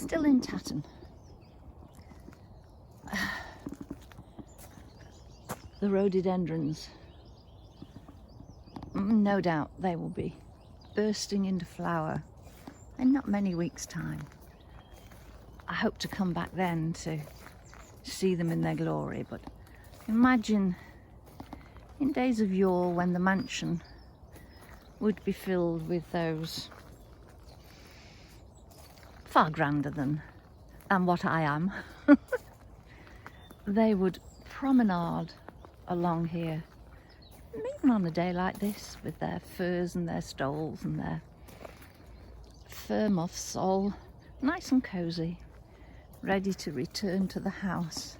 Still in TATT0N. The rhododendrons, no doubt they will be bursting into flower in not many weeks' time. I hope to come back then to see them in their glory, but imagine in days of yore when the mansion would be filled with those far grander than what I am. They would promenade along here, even on a day like this, with their furs and their stoles and their fur muffs, all nice and cosy, ready to return to the house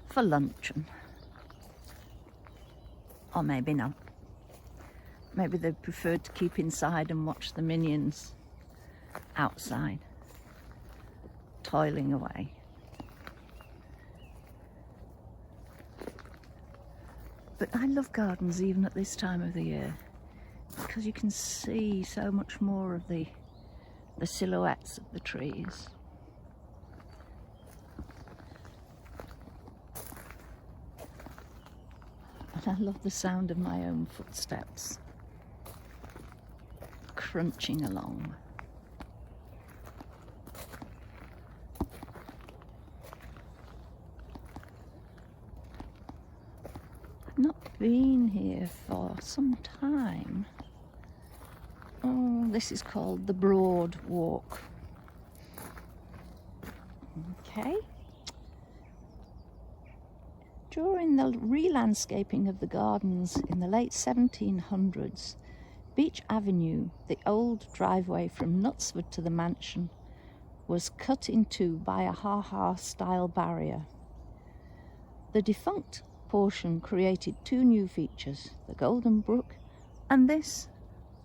for luncheon. Or maybe not. Maybe they preferred to keep inside and watch the minions outside, toiling away. But I love gardens even at this time of the year, because you can see so much more of the silhouettes of the trees. And I love the sound of my own footsteps crunching along. I've not been here for some time. Oh, this is called the Broad Walk. Okay. During the re-landscaping of the gardens in the late 1700s, Beach Avenue, the old driveway from Knutsford to the mansion, was cut in two by a ha-ha style barrier. The defunct portion created two new features, the Golden Brook and this,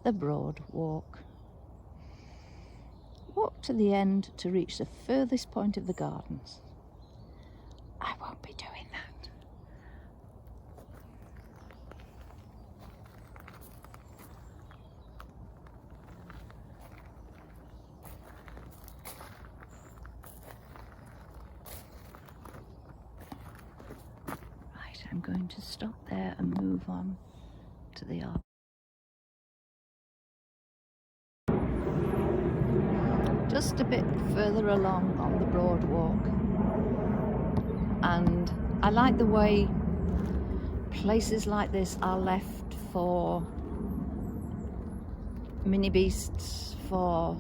the Broad Walk. Walk to the end to reach the furthest point of the gardens. I won't be doing that. I'm going to stop there and move on to the art. Just a bit further along on the Broad Walk, and I like the way places like this are left for mini beasts, for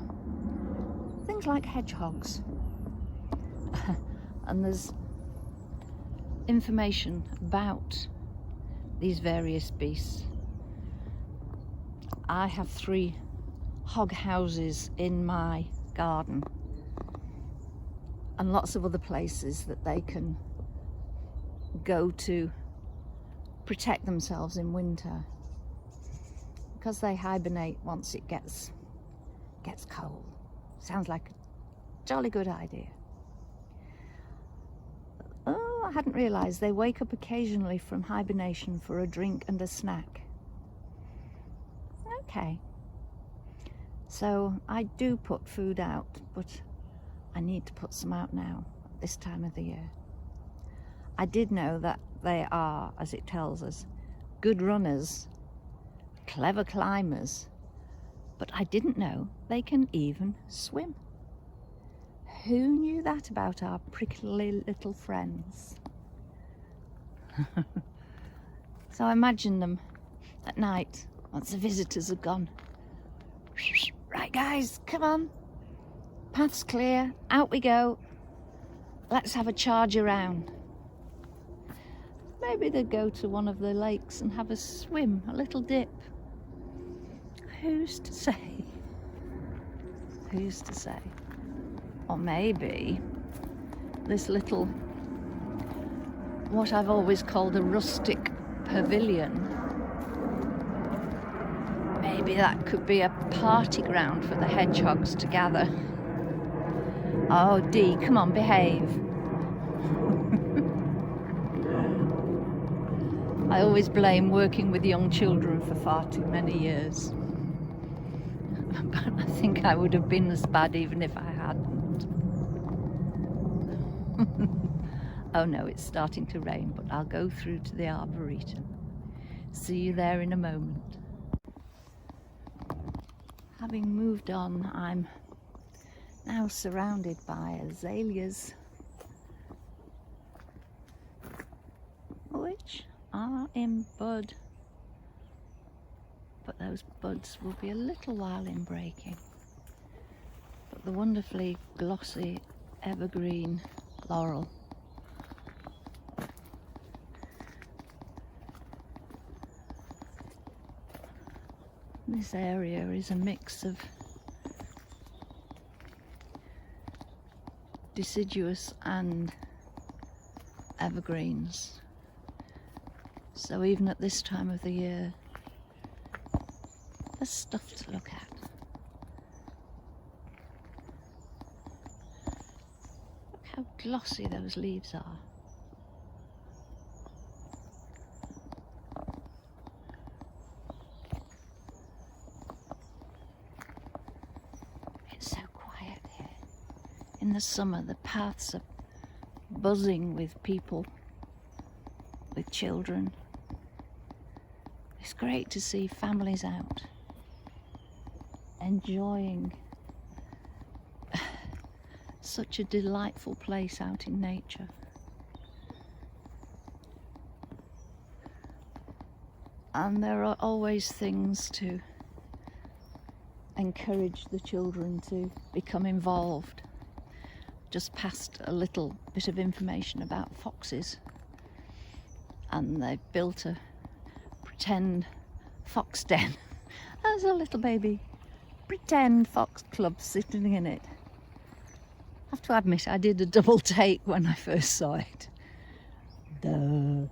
things like hedgehogs. And there's information about these various beasts. I have 3 hog houses in my garden and lots of other places that they can go to protect themselves in winter, because they hibernate once it gets cold. Sounds like a jolly good idea. I hadn't realised they wake up occasionally from hibernation for a drink and a snack. Okay. So I do put food out, but I need to put some out now, at this time of the year. I did know that they are, as it tells us, good runners, clever climbers, but I didn't know they can even swim. Who knew that about our prickly little friends? So I imagine them at night, once the visitors are gone. Right guys, come on. Path's clear, out we go. Let's have a charge around. Maybe they'd go to one of the lakes and have a swim, a little dip. Who's to say? Who's to say? Or maybe this little, what I've always called a rustic pavilion, maybe that could be a party ground for the hedgehogs to gather. Oh Dee, come on, behave. I always blame working with young children for far too many years. But I think I would have been as bad even if I hadn't. Oh no, it's starting to rain, but I'll go through to the Arboretum. See you there in a moment. Having moved on, I'm now surrounded by azaleas, which are in bud, but those buds will be a little while in breaking. But the wonderfully glossy evergreen laurel, this area is a mix of deciduous and evergreens. So even at this time of the year, there's stuff to look at. Look how glossy those leaves are. It's so quiet here. In the summer, the paths are buzzing with people, with children. It's great to see families out, enjoying such a delightful place out in nature. And there are always things to encourage the children to become involved. Just passed a little bit of information about foxes, and they've built a pretend fox den. There's a little baby pretend fox club sitting in it. I have to admit, I did a double take when I first saw it. Duh.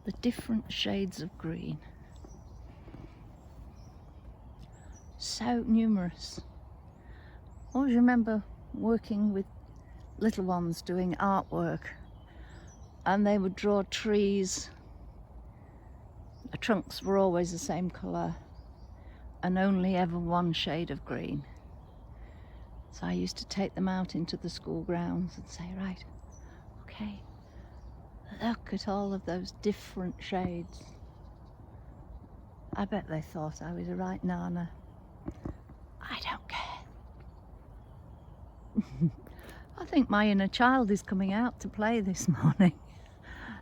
The different shades of green. So numerous. I always remember working with little ones doing artwork, and they would draw trees. The trunks were always the same colour and only ever one shade of green. So I used to take them out into the school grounds and say, right, okay, look at all of those different shades. I bet they thought I was a right nana. I don't care. I think my inner child is coming out to play this morning.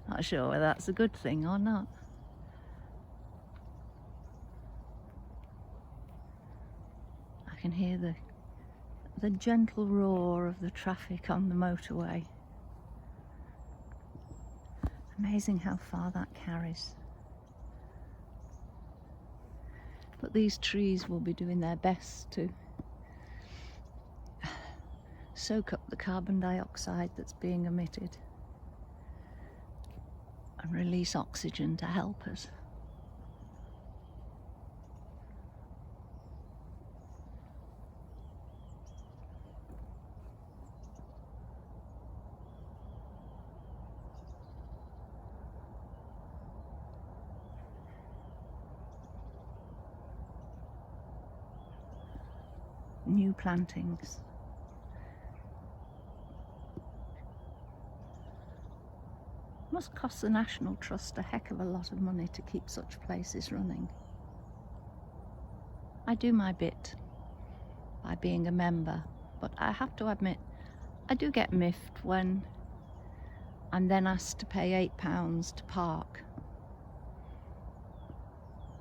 Not sure whether that's a good thing or not. I can hear the gentle roar of the traffic on the motorway. Amazing how far that carries. But these trees will be doing their best to soak up the carbon dioxide that's being emitted and release oxygen to help us. New plantings. Must cost the National Trust a heck of a lot of money to keep such places running. I do my bit by being a member, but I have to admit, I do get miffed when I'm then asked to pay £8 to park.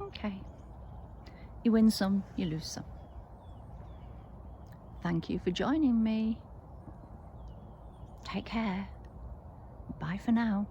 Okay, you win some, you lose some. Thank you for joining me. Take care. Bye for now.